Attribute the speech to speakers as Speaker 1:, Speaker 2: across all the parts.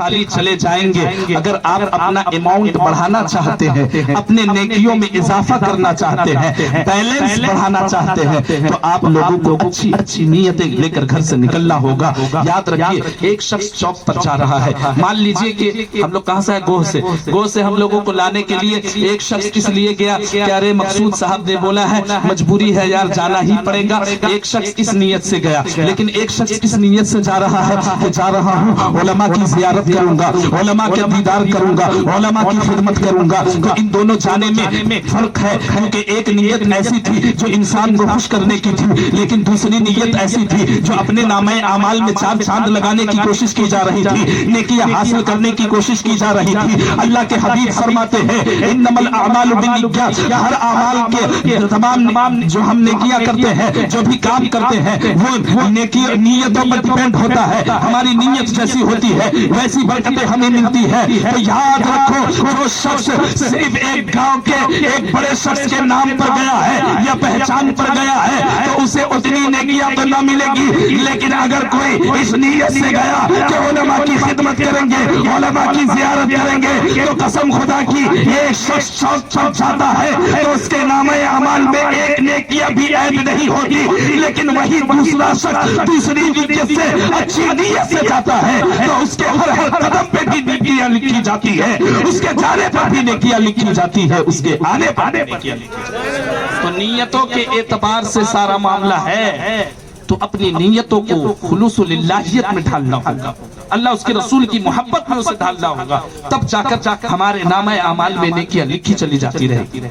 Speaker 1: खाली चले जाएंगे। अगर आप अपना अमाउंट बढ़ाना चाहते हैं, अपने नेकियों में इजाफा करना चाहते हैं, बैलेंस बढ़ाना चाहते हैं, तो आप लोगों को अच्छी अच्छी नीयतें लेकर घर से निकलना होगा। याद रखिए, एक शख्स चौक पर जा रहा है, मान लीजिए कि हम लोग कहां से है, गोह से हम लोगों को लाने के लिए एक शख्स किस लिए गया, क्या रे मकसूद साहब ने बोला है मजबूरी है यार जाना ही पड़ेगा। एक शख्स इस नीयत से गया, लेकिन एक शख्स किस नीयत से जा रहा है कि जा रहा हूं उलमा की जियारत करूंगा, उलमा के दीदार करूंगा, उलमा की खिदमत करूंगा। तो इन दोनों जाने में फर्क है, क्योंकि एक नीयत ऐसी थी जो इंसान को खुश करने की थी, लेकिन दूसरी नीयत ऐसी थी जो अपने नामे आमाल में चार चांद लगाने की कोशिश की जा रही थी, नेकियां हासिल करने की कोशिश की जा रही थी। अल्लाह के हबीब फरमाते हैं इन्नमल अमालु बिन्निय्यात, हर अमाल के तमाम जो हम नेकियां करते हैं, जो भी काम करते हैं, वो नेकी नीयतों पर डिपेंड होता है। हमारी नीयत जैसी होती है वैसी बरकतें हमें मिलती है। तो याद रखो, जो शख्स सिर्फ एक गांव के एक बड़े शख्स के नाम पर गया है या पहचान पर गया है, तो उसे उतनी नेकियां तो न मिलेगी। लेकिन अगर कोई इस नीयत से गया कि उलमा की खिदमत करेंगे, उलमा की जियारत करेंगे, तो कसम खुदा की एक शख्स चौक जाता है तो उसके नामे अमाल में एक नेकियां भी ऐड नहीं होती, लेकिन वही दूसरा शख्स दूसरी नीयत से अच्छी नीयत से जाता है तो उसके हर कदम पे भी नेकियां लिखी जाती है, उसके जाने पर भी नेकियां लिखी जाती है, उसके आने पर नेकियां लिखी जाती है। तो नीयतों के एतबार से सारा मामला है। तो अपनी नीयतों को खुलूसुलिल्लाहियत में ढालना होगा, अल्लाह उसके रसूल की मोहब्बत में उसे ढालना होगा, तब जाकर हमारे नामे आमाल में नेकियां लिखी चली जाती रहेगी।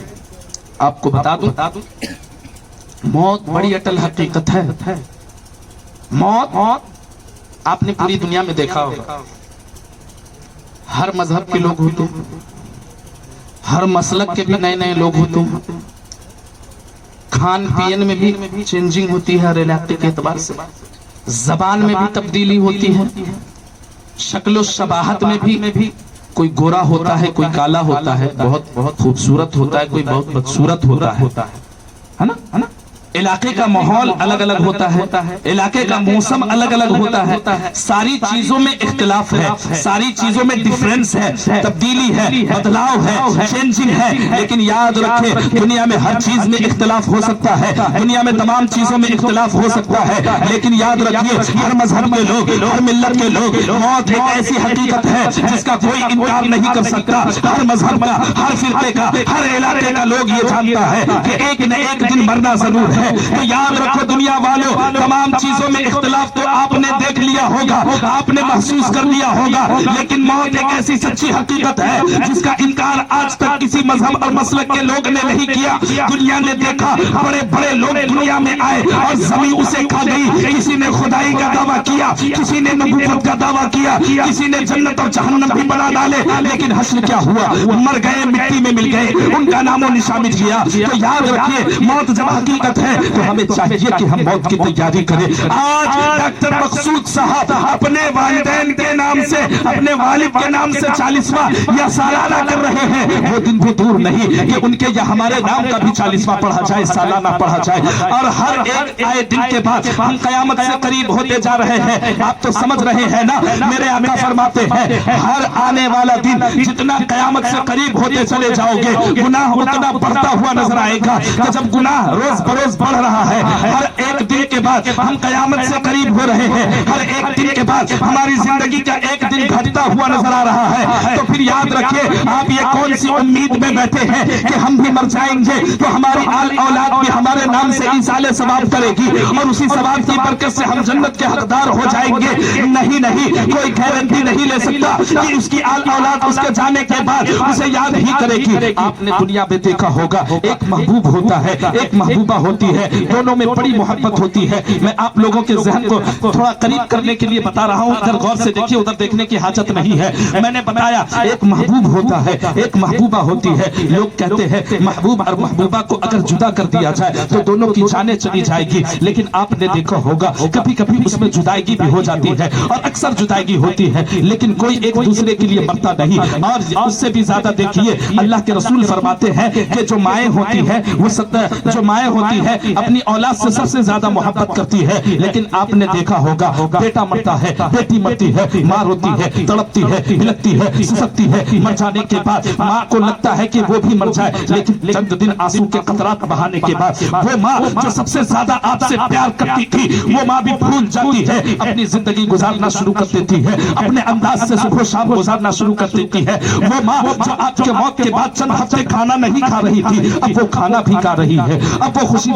Speaker 1: आपको बता दूं, मौत बड़ी अटल हकीकत है। मौत आपने पूरी दुनिया में देखा होगा, हर मजहब के लोग होते हैं, हर मसलक के भी नए नए लोग होते हैं, खान पीन में भी चेंजिंग होती है, हर इलाके के एतबार से जबान में भी तब्दीली होती है, शक्लो शबाहत में भी कोई गोरा होता है, कोई काला होता है, बहुत खूबसूरत होता है, कोई बहुत बदसूरत होता है ना। इलाके का माहौल अलग अलग होता है, इलाके का मौसम अलग अलग होता है, सारी चीजों में इख्तिलाफ है, सारी चीजों में डिफरेंस है, तब्दीली है, बदलाव है, चेंजिंग है। लेकिन याद रखें, दुनिया में हर चीज में इख्तिलाफ हो सकता है, दुनिया में तमाम चीजों में इख्तिलाफ हो सकता है, लेकिन याद रखिए हर मजहब के लोग, हर मिल्लत के लोग, मौत एक ऐसी हकीकत है जिसका कोई इनकार नहीं कर सकता। हर मजहब का, हर फिरके का, हर इलाके का लोग ये जानता है कि एक न एक दिन मरना जरूर है। तो याद रखो दुनिया वालों, तमाम चीजों में इख्तिलाफ तो आपने देख लिया होगा, आपने महसूस कर लिया होगा, लेकिन मौत एक ऐसी सच्ची हकीकत है जिसका इनकार आज तक किसी मजहब और मसलक के लोग ने नहीं किया। दुनिया ने देखा, बड़े बड़े लोग दुनिया में आए और जमीन उसे खा गई। किसी ने खुदाई का दावा किया, किसी ने नबूवत का दावा किया, किसी ने जन्नत और जहन्नम भी बना डाले, लेकिन हश्र क्या हुआ? मर गए, मिट्टी में मिल गए, उनका नामो निशान मिट गया। तो याद रखिए, मौत जब हकीकत है तो हमें चाहिए कि हम मौत की तैयारी करें। आज डॉक्टर मकसूद साहब अपने वालिदैन के नाम से, अपने वालिद के नाम से 40वां या सालाना कर रहे हैं। वो दिन भी दूर नहीं कि उनके या हमारे नाम का भी 40वां पढ़ा जाए, सालाना पढ़ा जाए। और हर एक आए दिन के बाद हम कयामत से करीब होते जा रहे हैं। आप तो समझ रहे हैं ना, मेरे आका फरमाते हैं हर आने वाला दिन जितना कयामत से करीब होते चले जाओगे, गुनाह उतना बढ़ता हुआ नजर आएगा। तो जब गुनाह रोज बरोज बढ़ रहा है, हर एक दिन के बाद हम कयामत से करीब हो रहे हैं, हर एक दिन के बाद हमारी जिंदगी का एक दिन घटता हुआ नजर आ रहा है। तो फिर याद रखिए, आप ये कौन सी उम्मीद में बैठे हैं कि हम भी मर जाएंगे तो हमारी आल औलाद भी हमारे नाम से इंसाले सवाब करेगी और उसी सवाब की बरकत से हम जन्नत के हकदार हो जाएंगे? नहीं नहीं, कोई गारंटी नहीं ले सकता कि उसकी आल औलाद उसके जाने के बाद उसे याद ही करेगी। आपने दुनिया में देखा होगा, एक महबूब होता है, एक महबूबा होती है, दोनों में बड़ी मोहब्बत होती है। मैं आप लोगों के जहन को थोड़ा करीब करने के लिए बता रहा हूँ, इधर गौर से देखिए, उधर देखने की हाजत नहीं है। मैंने बताया एक महबूब होता है, एक महबूबा होती है। लोग कहते हैं महबूब और महबूबा को अगर जुदा कर दिया जाए तो दोनों की जानें चली जाएगी, लेकिन आपने देखा होगा कभी कभी उसमें जुदाई भी हो जाती है और अक्सर जुदाई होती है, लेकिन कोई एक दूसरे के लिए मरता नहीं। और उससे भी ज्यादा देखिए, अल्लाह के रसूल फरमाते हैं कि जो माएँ होती है वो जो माएँ होती है अपनी औलाद से सबसे ज्यादा मोहब्बत करती है, लेकिन आपने देखा होगा बेटा मरता है, बेटी मरती है, माँ रोती है, तड़पती है, बिलखती है, सिसकती है, मर जाने के बाद माँ को लगता है कि वो भी मर जाए, लेकिन चंद दिन आंसू के कतरात बहाने के बाद वो माँ जो सबसे ज्यादा आपसे प्यार करती थी, वो माँ भी भूल जाती है, अपनी जिंदगी गुजारना शुरू कर देती है, अपने अंदाज से सुबह शाम गुजारना शुरू कर देती है। वो माँ जो आपके मौत के बाद चंद हफ्ते खाना नहीं खा रही थी, अब वो खाना भी खा रही है, अब वो खुशी